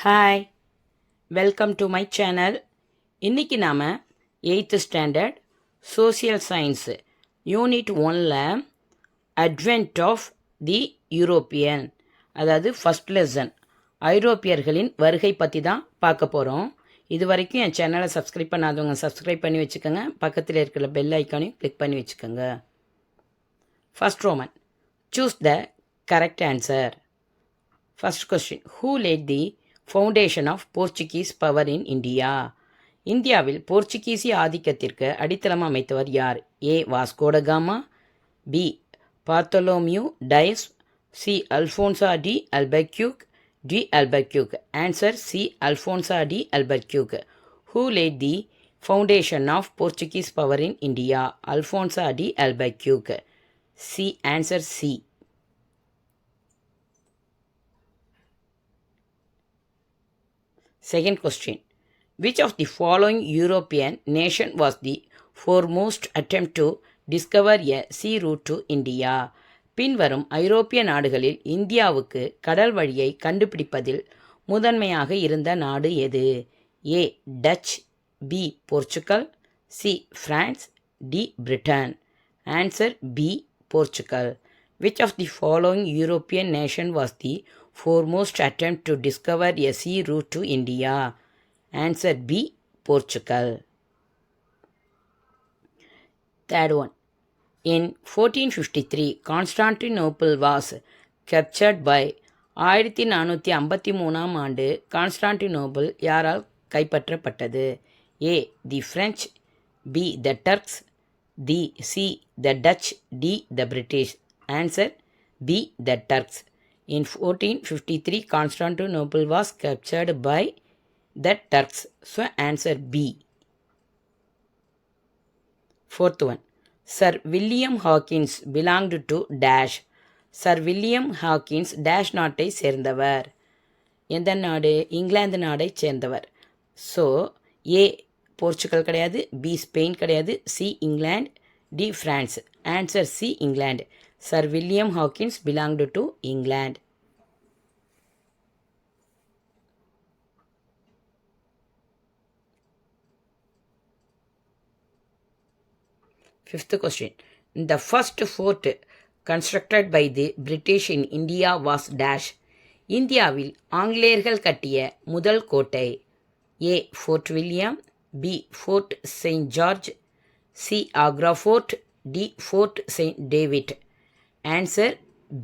Hi, welcome to my channel. இன்றைக்கி நாம் 8th standard social science unit 1ல் advent of the European, அதாவது first lesson ஐரோப்பியர்களின் வருகை பற்றி தான் பார்க்க போகிறோம். இது வரைக்கும் என் சேனலை சப்ஸ்கிரைப் பண்ணாதவங்க சப்ஸ்கிரைப் பண்ணி வச்சுக்கோங்க. பக்கத்தில் இருக்கிற பெல் ஐக்கானையும் கிளிக் பண்ணி வச்சுக்கோங்க. ஃபர்ஸ்ட் ரோமன், choose the correct answer. First question, who laid the foundation of Portuguese power in India? இந்தியாவில் போர்ச்சுகீசிய ஆதிக்கத்திற்கு அடித்தளம் அமைத்தவர் யார்? A Vasco da Gama, B Bartholomew Dias, C Alfonso de Albuquerque, D Albuquerque. Answer C Alfonso de Albuquerque. Who laid the foundation of Portuguese power in India? Alfonso de Albuquerque. C. Answer C. Second question, which of the following European nation was the foremost attempt to discover a sea route to India? பின்வரும் ஐரோப்பிய நாடுகளில் இந்தியாவுக்கு கடல் வழியை கண்டுபிடிப்பதில் முதன்மையாக இருந்த நாடு எது? A Dutch, B Portugal, C France, D Britain. Answer B Portugal. Which of the following European nation was the foremost attempt to discover a sea route to India? Answer B, Portugal. Third one, in 1453, Constantinople was captured by 1453 ஆண்டு Constantinople யாரால் கைப்பற்றப்பட்டது? A the French, B the Turks, the C the Dutch, D the British. Answer B, the Turks. In 1453, Constantinople was captured by the Turks. So, answer B. Fourth one, Sir William Hawkins belonged to dash. Sir William Hawkins dash நாட்டை சேர்ந்தவர். எந்த நாடு? England நாடை சேர்ந்தவர். So A Portugal கிடையாது, B Spain கிடையாது, C England, D France. Answer C England. Sir William Hawkins belonged to England. Fifth question, the first fort constructed by the British in India was dash. இந்தியாவில் ஆங்கிலேயர்கள் கட்டிய முதல் கோட்டை? A Fort William, B Fort Saint George, C Agra Fort, D Fort Saint David. Answer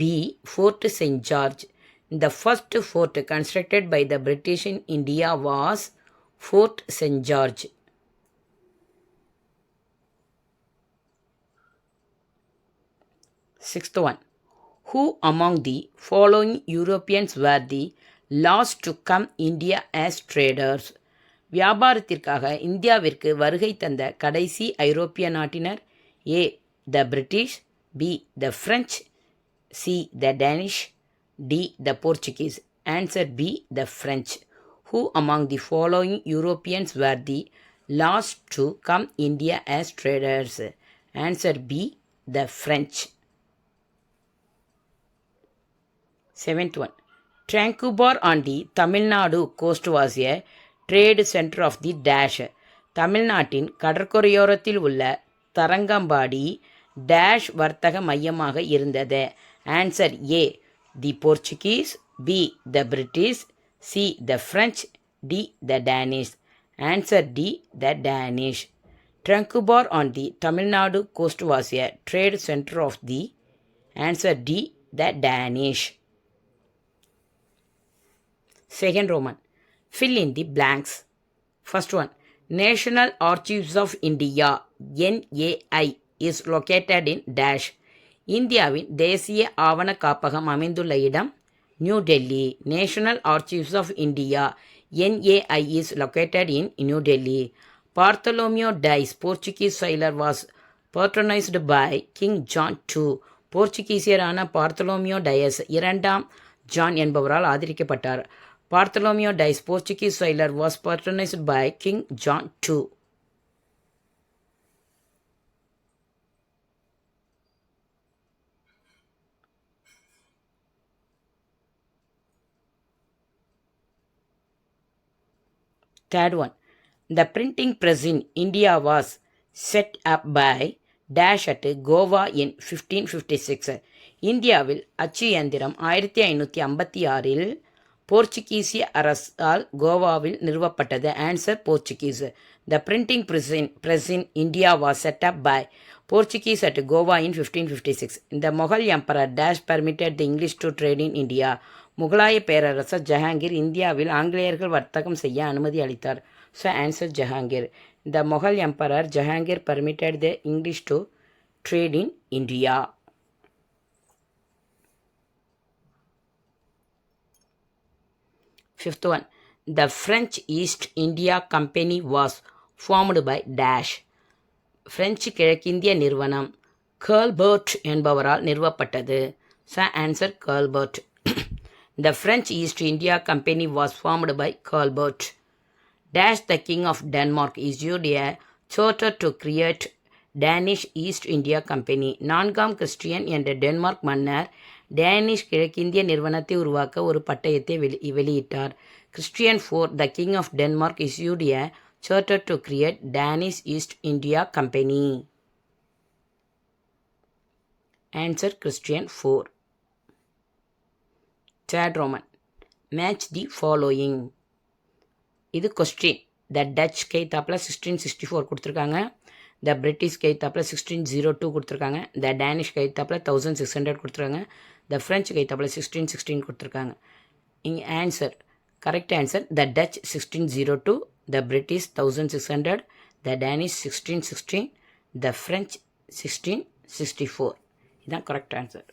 B, Fort St. George. The first fort constructed by the British in India was Fort St. George. Sixth one, who among the following Europeans were the last to come India as traders? வியாபாரத்திற்காக இந்தியாவிற்கு வருகை தந்த கடைசி ஐரோப்பிய நாட்டினர்? A the British, B, the French, C, the Danish, D, the Portuguese. Answer B, the French. Who among the following Europeans were the last to come India as traders? Answer B, the French. Seventh one, Tranquebar on the Tamilnadu coast was a trade center of the dash. தமிழ்நாட்டின் கடற்கரையோரத்தில் உள்ள Tharangambadi dash வர்த்தக மையமாக இருந்தது. Answer A the Portuguese, B the British, C the French, D the Danish. Answer D the Danish. Tranquebar on the Tamilnadu coast was a trade center of the. Answer D, the Danish. Second Roman, fill in the blanks. First one, National Archives of India, NAI, is located in dash. இந்தியாவின் தேசிய ஆவண காப்பகம் அமைந்துள்ள இடம் new Delhi. National archives of India NAI is located in New Delhi. Bartholomew Dias, Portuguese sailor, was patronized by King John II. போர்ச்சுகீசியரான Bartholomew Dias இரண்டாம் John என்பவரால் ஆதரிக்கப்பட்டார். Bartholomew Dias, Portuguese sailor, was patronized by King John II. Third one, the printing press in India was set up by dash at Goa in 1556. இந்தியாவில் அச்சு இயந்திரம் 1556இல் போர்ச்சுகீசிய அரசால் கோவாவில் நிறுவப்பட்டது. Answer Portuguese. The printing press in India was set up by Portuguese at Goa in 1556. The Mughal Emperor dash permitted the English to trade in India. முகலாய பேரரசர் ஜஹாங்கீர் இந்தியாவில் ஆங்கிலேயர்கள் வர்த்தகம் செய்ய அனுமதி அளித்தார். So answer Jahangir. The Mughal emperor Jahangir permitted the English to trade in India. Fifth one, the French East India Company was formed by dash. பிரெஞ்சு கிழக்கிந்திய நிறுவனம் கேர்ல்பர்ட் என்பவரால் நிறுவப்பட்டது. So answer Colbert. The French East India Company was formed by Colbert. Dash the King of Denmark issued a charter to create Danish East India Company. நான்காம் Christian என்ற Denmark மன்னர் Danish கிழக்கிந்திய நிறுவனத்தை உருவாக்க ஒரு பட்டயத்தை வெளியிட்டார். Christian IV, the King of Denmark issued a charter to create Danish East India Company. Answer Christian IV. Third Roman, match the following. இது கொஸ்டின். த டச் கைத்தாப்பில் 1664 கொடுத்துருக்காங்க. த பிரிட்டிஷ் கைத்தாப்பில் 1602 கொடுத்துருக்காங்க. த டேனிஷ் கைத்தாப்பில் 1600 கொடுத்துருக்காங்க. த ஃப்ரெஞ்சு கைத்தாப்பில் 1616 கொடுத்துருக்காங்க. இங்கே answer, correct answer the touch 1602, the British 1600, the Danish 1616, the French 1664. இதுதான் correct answer.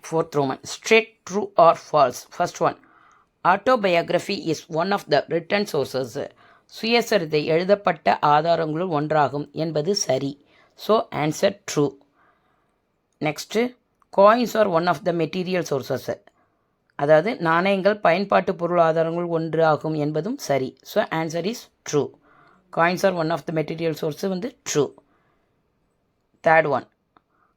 Fourth Roman, straight, true or false. First one, autobiography is one of the written sources. சுயசரிதை எழுதப்பட்ட ஆதாரங்களுள் ஒன்றாகும் என்பது சரி. So answer true. Next, coins are one of the material sources. அதாவது நாணயங்கள் பயன்பாட்டு பொருள் ஆதாரங்கள் ஒன்று ஆகும் என்பதும் சரி. So answer is true. Coins are one of the material source வந்து true. Third one,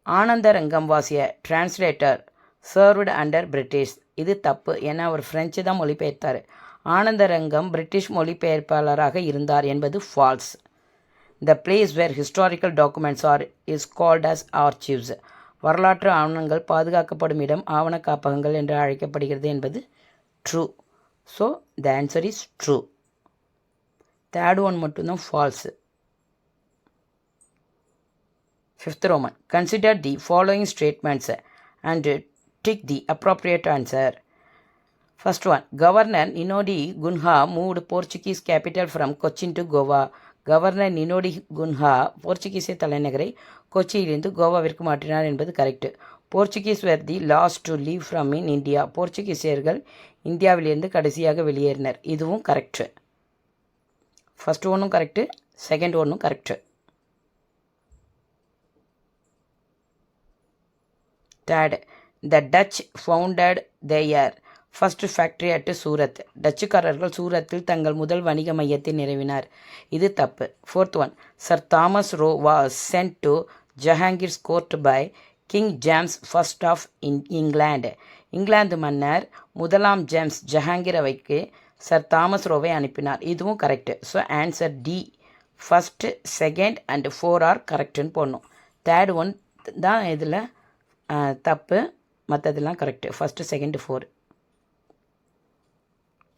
Ananda Rangam was a translator served under British. இது தப்பு. ஏன்னா அவர் ஃப்ரெஞ்சு தான் மொழிபெயர்த்தார். ஆனந்த ரங்கம் பிரிட்டிஷ் மொழிபெயர்ப்பாளராக இருந்தார் என்பது false. The place where historical documents are is called as archives. வரலாற்று ஆவணங்கள் பாதுகாக்கப்படும் இடம் ஆவண காப்பகங்கள் என்று அழைக்கப்படுகிறது என்பது true. So the answer is true. Third one மட்டும்தான் false. Fifth Roman, consider the following statements and tick the appropriate answer. First one, Governor Ninodi Gunha moved Portuguese capital from Cochin to Goa. Governor Ninodi Gunha போர்ச்சுகீசிய தலைநகரை கொச்சியிலிருந்து கோவாவிற்கு மாற்றினார் என்பது correct. Portuguese were the last to leave from in India. போர்ச்சுகீசியர்கள் இந்தியாவிலிருந்து கடைசியாக வெளியேறினர். இதுவும் கரெக்ட். ஃபர்ஸ்ட் ஒன்றும் கரெக்டு, செகண்ட் ஒன்றும் correct. Third, the Dutch founded their first factory at Surat. டச்சுக்காரர்கள் சூரத்தில் தங்கள் முதல் வணிக மையத்தை நிறுவினார். இது தப்பு. Fourth one, Sir Thomas Roe was sent to Jahangir's court by King James first of England. இங்கிலாந்து மன்னர் முதலாம் ஜேம்ஸ் ஜஹாங்கீர் அவைக்கு சர் தாமஸ் ரோவை அனுப்பினார். இதுவும் correct. So answer D, first, second and 4 are கரெக்டுன்னு போடணும். தேர்ட் ஒன் தான் இதில் தப்பு, மற்றதெல்லாம் correct. First, second, 4.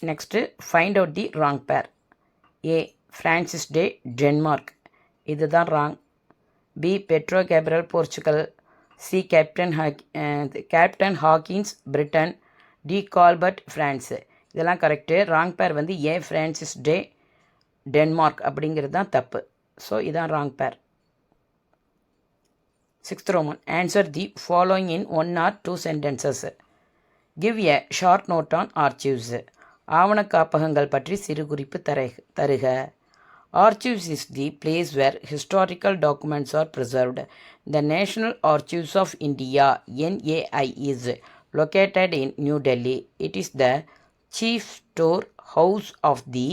Next, find out the wrong pair. A Francis Day Denmark, இதுதான் wrong. B Pedro Cabral Portugal. C Captain Hawkins Britain. D Colbert France. இதெல்லாம் correct. Wrong pair வந்து ஏ Francis Day Denmark அப்படிங்கிறது தான் தப்பு. So இதான் wrong பேர். Sixth Roman, answer the following in 1 or 2 sentences. Give a short note on archives. ஆவண காப்பகங்கள் பற்றி சிறு குறிப்பு தருக. Archives is the place where historical documents are preserved. The National Archives of India (NAI) is located in New Delhi. It is the chief storehouse of the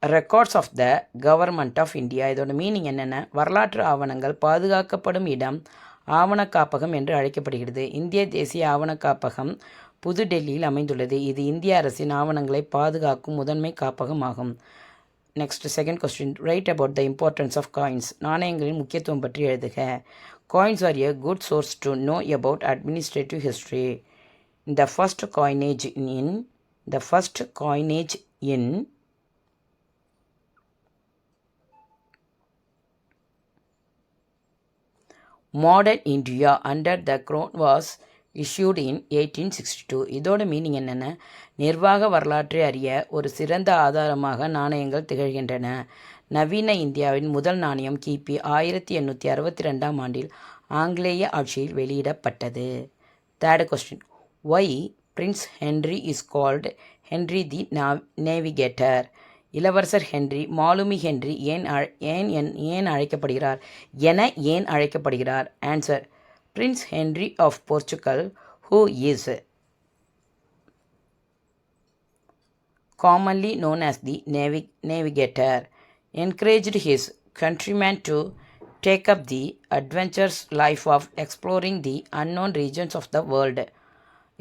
records of the government of India. இதோட meaning என்னென்ன? வரலாற்று ஆவணங்கள் பாதுகாக்கப்படும் இடம் ஆவண காப்பகம் என்று அழைக்கப்படுகிறது. இந்திய தேசிய ஆவண காப்பகம் புதுடெல்லியில் அமைந்துள்ளது. இது இந்திய அரசின் ஆவணங்களை பாதுகாக்கும் முதன்மை காப்பகம் ஆகும். Next second question. Write about the importance of coins. நாணயங்களின் முக்கியத்துவம் பற்றி எழுதுக. Coins are a good source to know about administrative history. The first coinage in modern India under the crown was issued in 1862. இதோட meaning என்னென்ன? நிர்வாக வரலாற்றை அறிய ஒரு சிறந்த ஆதாரமாக நாணயங்கள் திகழ்கின்றன. நவீன இந்தியாவின் முதல் நாணயம் கிபி 1862 ஆண்டில் ஆங்கிலேய ஆட்சியில் வெளியிடப்பட்டது. Third question. Why Prince Henry is called Henry the Navigator? இளவரசர் ஹென்றி மாலுமி ஹென்றி ஏன் அழைக்கப்படுகிறார் ஏன் அழைக்கப்படுகிறார்? Answer. Prince Henry of Portugal, who is commonly known as the Navigator, encouraged his countrymen to take up the adventurous life of exploring the unknown regions of the world.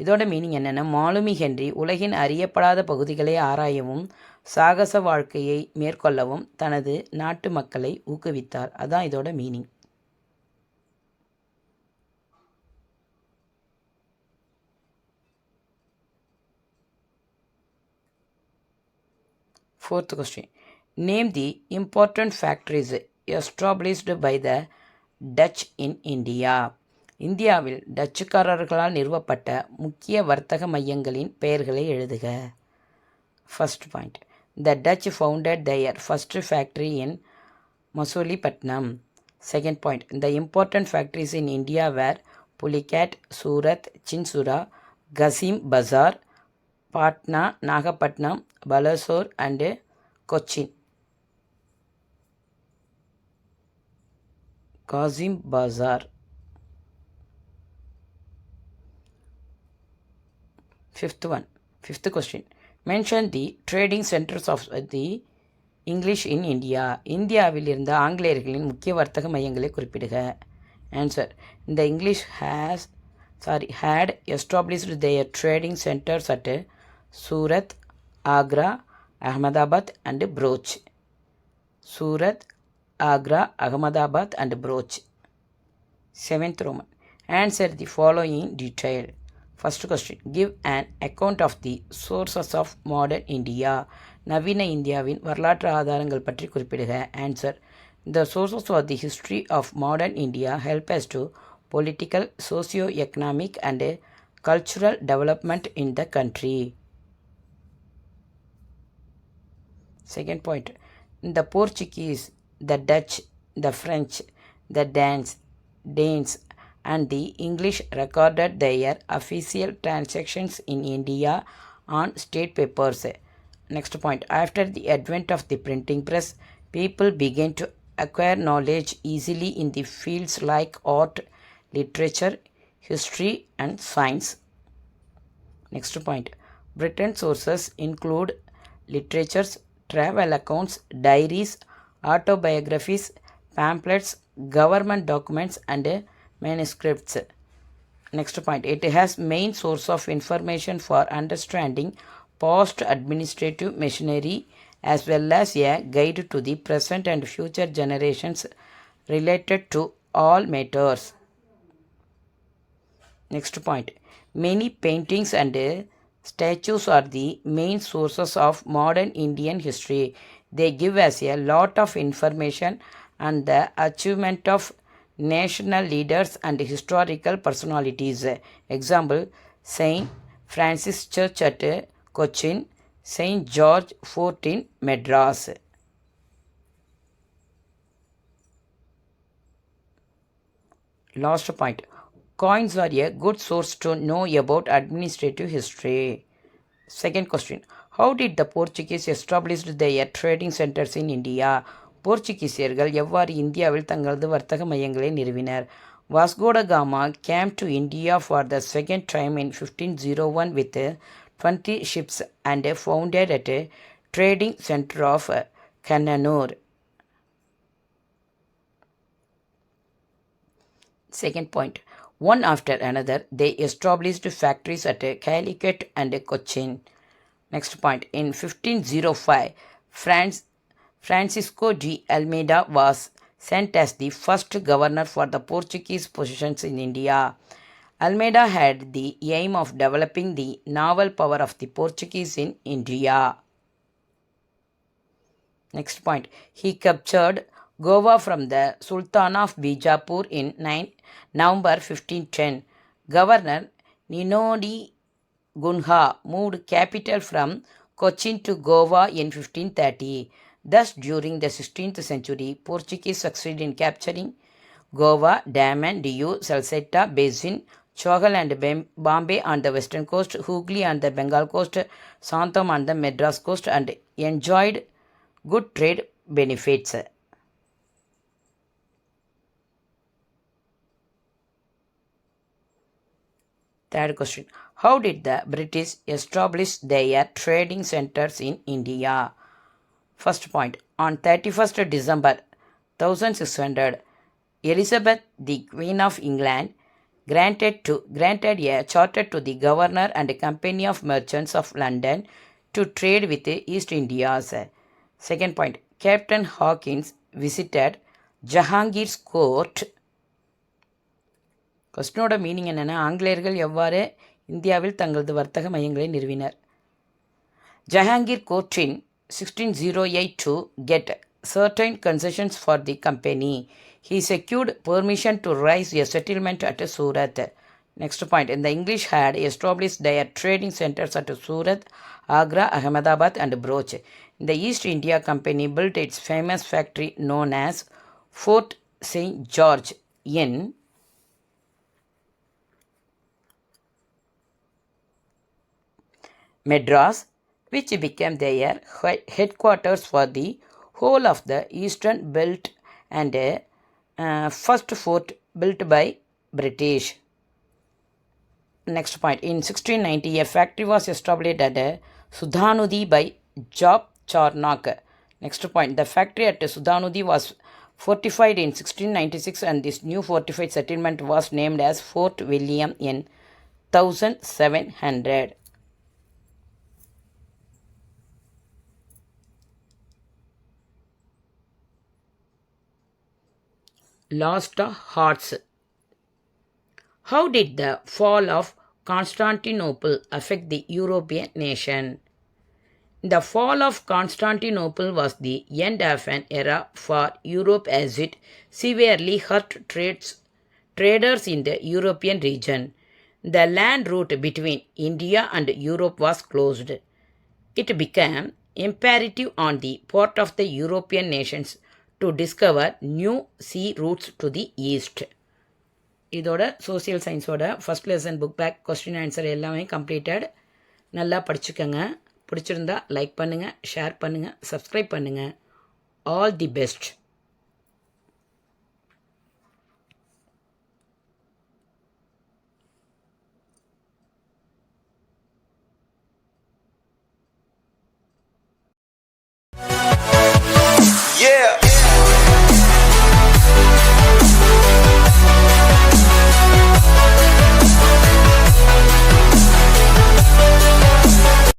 இதோட meaning என்னென்னா, மாலுமி Henry உலகின் அறியப்படாத பகுதிகளை ஆராயவும் சாகச வாழ்க்கையை மேற்கொள்ளவும் தனது நாட்டு மக்களை ஊக்குவித்தார். அதான் இதோட meaning. Fourth question. Name the important factories established by the Dutch in India. இந்தியாவில் டச்சுக்காரர்களால் நிறுவப்பட்ட முக்கிய வர்த்தக மையங்களின் பெயர்களை எழுதுக. First point. The Dutch founded their first factory in Masulipatnam. Second point. The important factories in India were Pulicat, Surat, Chinsura, Kasim Bazar, Patna, Nagapattinam, Balasore and Cochin. Kasim Bazar. Fifth question. Mention the trading centers of the English in India. இந்தியாவில் இருந்த ஆங்கிலேயர்களின் முக்கிய வர்த்தக மையங்களை குறிப்பிடுக. Answer. The English had established their trading centers at Surat, Agra, Ahmedabad and Broach. Surat, Agra, Ahmedabad and Broach. Seventh Roman. Answer the following in detail. First question. Give an account of the sources of modern India. நவீன இந்தியாவின் வரலாற்று ஆதாரங்கள் பற்றி குறிப்பிடுக. Answer. The sources of the history of modern India help us to political, socio-economic and cultural development in the country. Second point. The Portuguese, the Dutch, the French, the Danes and the English recorded their official transactions in India on state papers. Next point. After the advent of the printing press, people began to acquire knowledge easily in the fields like art, literature, history and science. Next point. Britain's sources include literatures, travel accounts, diaries, autobiographies, pamphlets, government documents and manuscripts. Next point. It has main source of information for understanding past administrative machinery as well as a guide to the present and future generations related to all matters. Next point. Many paintings and statues are the main sources of modern Indian history. They give us a lot of information on the achievement of national leaders and historical personalities. Example, Saint Francis Church at Cochin, Saint George Fort in Madras. Last point. Coins are a good source to know about administrative history. Second question. How did the Portuguese establish their trading centers in India? போர்ச்சுகீசியர்கள் எவ்வாறு இந்தியாவில் தங்களது வர்த்தக மையங்களை நிறுவினர்? வாஸ்கோ ட gamma came to India for the second time in 1501 with 20 ships and founded a trading center of Kannanur. Second point, one after another, they established factories at Calicut and Cochin. Next point, in 1505, Francisco de Almeida was sent as the first governor for the Portuguese possessions in India. Almeida had the aim of developing the naval power of the Portuguese in India. Next point, he captured Goa from the Sultan of Bijapur in November 1510. Governor Ninodi Gunha moved capital from Cochin to Goa in 1530. Thus, during the 16th century, Portuguese succeeded in capturing Goa, Daman, Diu, Salsetta Basin, Chogal and Bombay on the western coast, Hooghly on the Bengal coast, Santam on the Madras coast, and enjoyed good trade benefits. Third question, how did the British establish their trading centers in India? First point, on 31st December 1600, Elizabeth, the Queen of England, granted a charter to the Governor and Company of Merchants of London to trade with the East Indias. Second point, Captain Hawkins visited Jahangir's court. கொஸ்டினோட meaning என்னென்னா, ஆங்கிலேயர்கள் எவ்வாறு இந்தியாவில் தங்களது வர்த்தக மையங்களை நிறுவினர். Jahangir court in 1608 to get certain concessions for the company. He secured permission to raise a settlement at Surat. Next point, in the English had established their trading centers at Surat, Agra, Ahmedabad and Broch. The East India Company built its famous factory known as Fort St. George in Madras, which became their headquarters for the whole of the eastern belt and first fort built by British. Next point, in 1690, a factory was established at Sudhanudi by Job Charnock. Next point, the factory at Sudhanudi was fortified in 1696 and this new fortified settlement was named as Fort William in 1700. Lost hearts. How did the fall of Constantinople affect the European nation? The fall of Constantinople was the end of an era for Europe as it severely hurt traders in the European region. The land route between India and Europe was closed. It became imperative on the part of the European nations to discover new sea routes to the east. இதோட social சயின்ஸோட first lesson book back question answer எல்லாமே completed. நல்லா படிச்சுக்கோங்க. பிடிச்சிருந்தா like பண்ணுங்கள், share பண்ணுங்கள், subscribe பண்ணுங்கள். All the best.